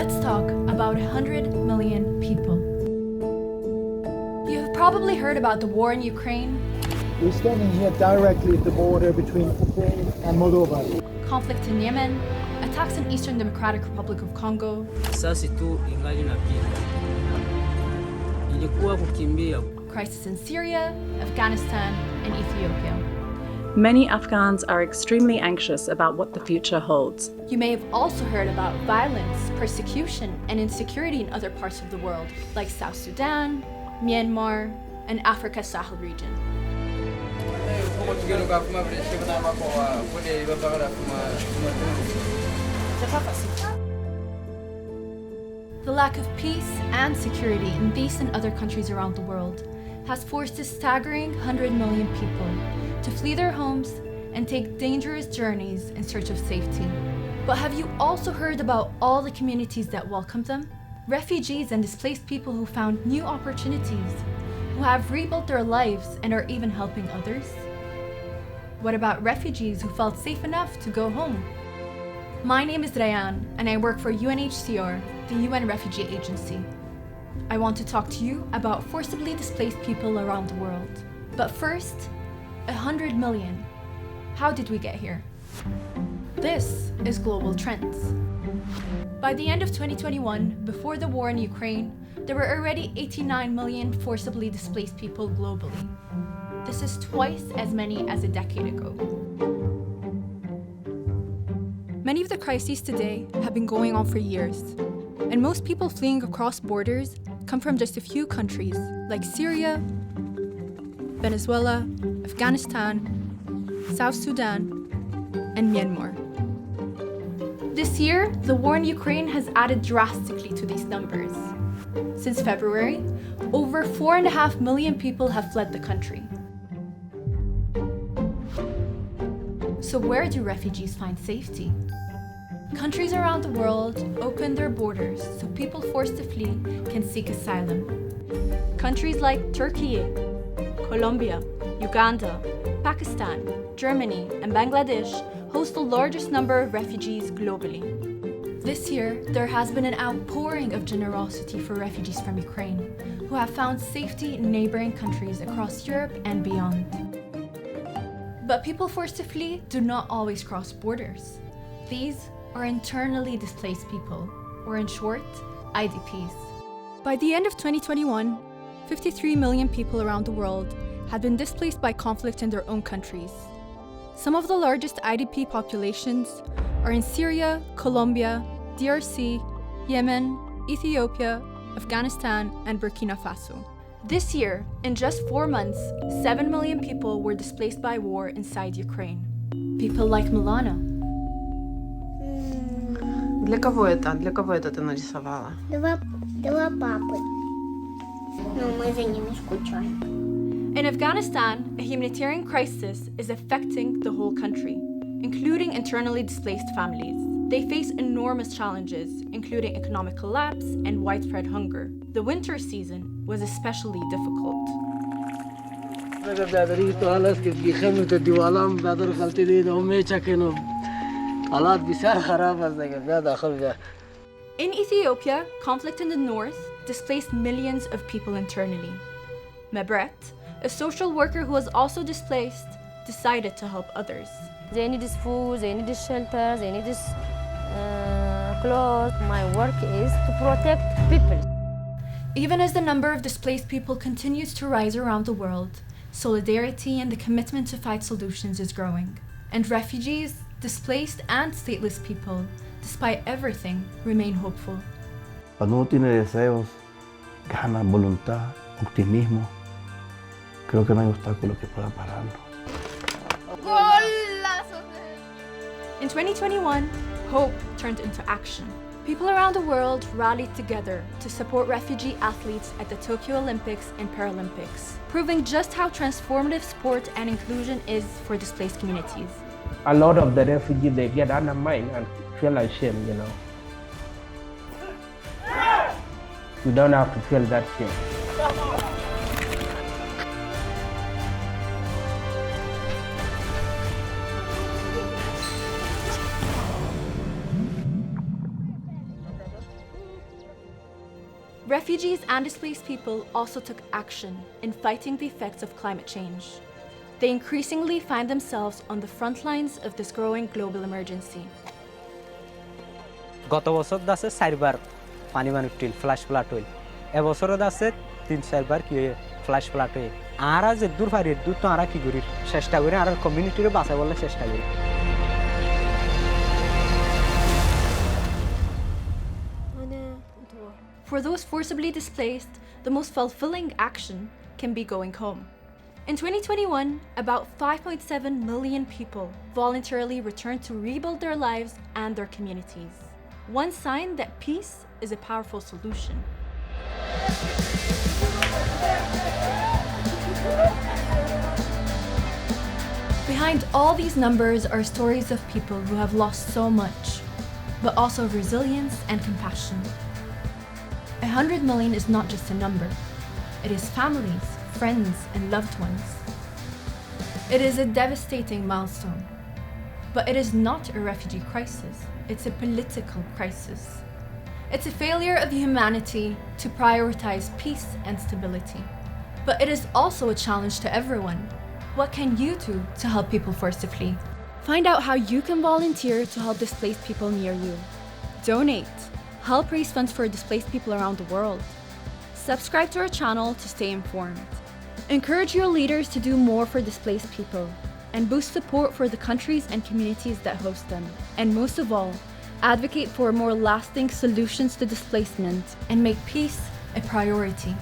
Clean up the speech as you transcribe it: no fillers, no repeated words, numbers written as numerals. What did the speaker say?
let's talk about 100 million people. You have probably heard about the war in Ukraine. We're standing here directly at the border between Ukraine and Moldova. Conflict in Yemen, attacks in Eastern Democratic Republic of Congo. Crisis in Syria, Afghanistan, and Ethiopia. Many Afghans are extremely anxious about what the future holds. You may have also heard about violence, persecution, and insecurity in other parts of the world, like South Sudan, Myanmar, and Africa's Sahel region. The lack of peace and security in these and other countries around the world has forced a staggering 100 million people to flee their homes and take dangerous journeys in search of safety. But have you also heard about all the communities that welcomed them? Refugees and displaced people who found new opportunities, who have rebuilt their lives and are even helping others? What about refugees who felt safe enough to go home? My name is Rayan, and I work for UNHCR, the UN Refugee Agency. I want to talk to you about forcibly displaced people around the world. But first, 100 million. How did we get here? This is Global Trends. By the end of 2021, before the war in Ukraine, there were already 89 million forcibly displaced people globally. This is twice as many as a decade ago. Many of the crises today have been going on for years, and most people fleeing across borders come from just a few countries like Syria, Venezuela, Afghanistan, South Sudan, and Myanmar. This year, the war in Ukraine has added drastically to these numbers. Since February, over 4.5 million people have fled the country. So where do refugees find safety? Countries around the world open their borders so people forced to flee can seek asylum. Countries like Turkey, Colombia, Uganda, Pakistan, Germany, and Bangladesh host the largest number of refugees globally. This year, there has been an outpouring of generosity for refugees from Ukraine, who have found safety in neighboring countries across Europe and beyond. But people forced to flee do not always cross borders. These are internally displaced people, or in short, IDPs. By the end of 2021, 53 million people around the world had been displaced by conflict in their own countries. Some of the largest IDP populations are in Syria, Colombia, DRC, Yemen, Ethiopia, Afghanistan, and Burkina Faso. This year, in just 4 months, 7 million people were displaced by war inside Ukraine. People like Milana. Для кого это? Для кого это ты нарисовала? Два папы. Но мы за ними скучаем. In Afghanistan, a humanitarian crisis is affecting the whole country, including internally displaced families. They face enormous challenges, including economic collapse and widespread hunger. The winter season was especially difficult. In Ethiopia, conflict in the north displaced millions of people internally. Mebret, a social worker who was also displaced, decided to help others. They need this food, they need this shelter, they need this clothes. My work is to protect people. Even as the number of displaced people continues to rise around the world, solidarity and the commitment to find solutions is growing. And refugees, displaced and stateless people, despite everything, remain hopeful. Cuando uno tiene deseos, ganas, voluntad, optimismo, creo que no hay obstáculo que pueda pararlo. In 2021, hope turned into action. People around the world rallied together to support refugee athletes at the Tokyo Olympics and Paralympics, proving just how transformative sport and inclusion is for displaced communities. A lot of the refugees, they get undermined and feel ashamed, you know. You don't have to feel that shame. Refugees and displaced people also took action in fighting the effects of climate change. They increasingly find themselves on the front lines of this growing global emergency. গত বছর দাসে 4 বার পানি twill flash flood হইল এবছরও দাসে 3-4 বার কি flash flood হই আর আজ দূর ফারির দূর তো আরা কি করি চেষ্টা করি আর কমিউনিটিরে বাঁচাই বলে চেষ্টা করি For those forcibly displaced, the most fulfilling action can be going home. In 2021, about 5.7 million people voluntarily returned to rebuild their lives and their communities. One sign that peace is a powerful solution. Behind all these numbers are stories of people who have lost so much, but also resilience and compassion. 100 million is not just a number. It is families, friends, and loved ones. It is a devastating milestone. But it is not a refugee crisis. It's a political crisis. It's a failure of humanity to prioritize peace and stability. But it is also a challenge to everyone. What can you do to help people forced to flee? Find out how you can volunteer to help displaced people near you. Donate. Help raise funds for displaced people around the world. Subscribe to our channel to stay informed. Encourage your leaders to do more for displaced people and boost support for the countries and communities that host them. And most of all, advocate for more lasting solutions to displacement and make peace a priority.